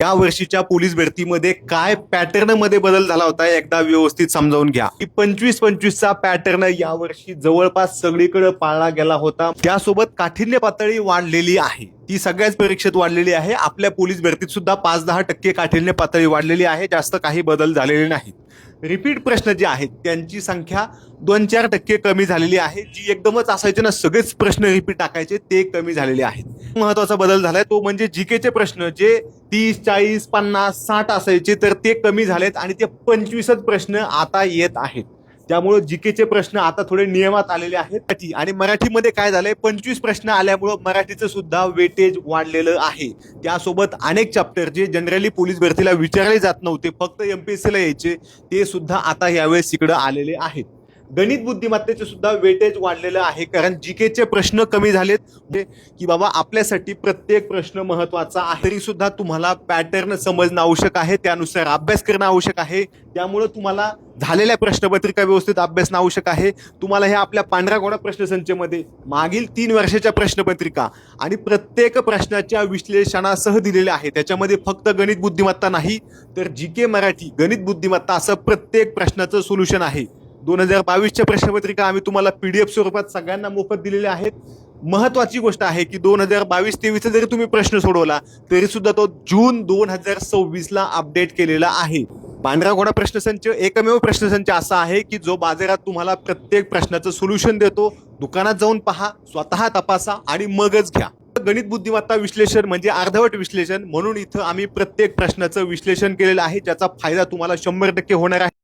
या वर्षीच्या पोलीस भरतीमध्ये काय पॅटर्न मध्ये बदल झाला होता एकदा व्यवस्थित समजावून घ्या. 25-25चा पॅटर्न यावर्षी जवळपास सगळीकडे पाळला गेला होता. त्यासोबत काठिण्य पातळी वाढलेली आहे, ती सगळ्याच परीक्षेत वाढलेली आहे. आपल्या पोलीस भरतीत सुद्धा 5-10% काठिण्य पातळी वाढलेली आहे. जास्त काही बदल झालेले नाहीत. रिपीट प्रश्न जे आहेत त्यांची संख्या 2-4% कमी झालेली आहे. जी एकदमच असायचे ना, सगळेच प्रश्न रिपीट टाकायचे, ते कमी झालेले आहेत. महत्वाचा बदल झालाय तो म्हणजे जीकेचे प्रश्न जे 30, 40, 50, 60 असायचे तर ते कमी झालेत आणि ते 25च प्रश्न आता येत आहेत. त्यामुळे जीकेचे प्रश्न आता थोडे नियमात आलेले आहेत. आणि मराठीमध्ये काय झालंय, 25 प्रश्न आल्यामुळे मराठीचं सुद्धा वेटेज वाढलेलं आहे. त्यासोबत अनेक चॅप्टर जे जनरली पोलीस भरतीला विचारले जात नव्हते, फक्त एमपीएससीला यायचे, ते सुद्धा आता यावेळेस इकडे आलेले आहेत. गणित बुद्धिमत्तेचे सुद्धा वेटेज वाढलेलं आहे, कारण जीकेचे प्रश्न कमी झालेत. की बाबा आपल्यासाठी प्रत्येक प्रश्न महत्वाचा आहे, तरी सुद्धा तुम्हाला पॅटर्न समजणं आवश्यक आहे, त्यानुसार अभ्यास करणं आवश्यक आहे. त्यामुळे तुम्हाला झालेल्या प्रश्नपत्रिका व्यवस्थित अभ्यासणं आवश्यक आहे. तुम्हाला हे आपल्या पांढऱ्या घोडा प्रश्नसंचेमध्ये मागील 3 वर्षाच्या प्रश्नपत्रिका आणि प्रत्येक प्रश्नाच्या विश्लेषणासह दिलेले आहे. त्याच्यामध्ये फक्त गणित बुद्धिमत्ता नाही तर जीके, मराठी, गणित बुद्धिमत्ता असं प्रत्येक प्रश्नाचं सोल्युशन आहे. 2022च्या प्रश्नपत्रिका आम्ही तुम्हाला पीडीएफ स्वरूपात सगळ्यांना मोफत दिलेल्या आहेत. महत्वाची गोष्ट आहे की 2022-23 जरी तुम्ही प्रश्न सोडवला तरी सुद्धा तो जून 2026ला अपडेट केलेला आहे. पांढरा घोडा प्रश्नसंच एकमेव प्रश्नसंच असा आहे की जो बाजारात तुम्हाला प्रत्येक प्रश्नाचं सोल्युशन देतो. दुकानात जाऊन पहा, स्वतः तपासा आणि मगच घ्या. गणित बुद्धिमत्ता विश्लेषण म्हणजे अर्धवट विश्लेषण, म्हणून इथं आम्ही प्रत्येक प्रश्नाचं विश्लेषण केलेलं आहे, ज्याचा फायदा तुम्हाला 100% होणार आहे.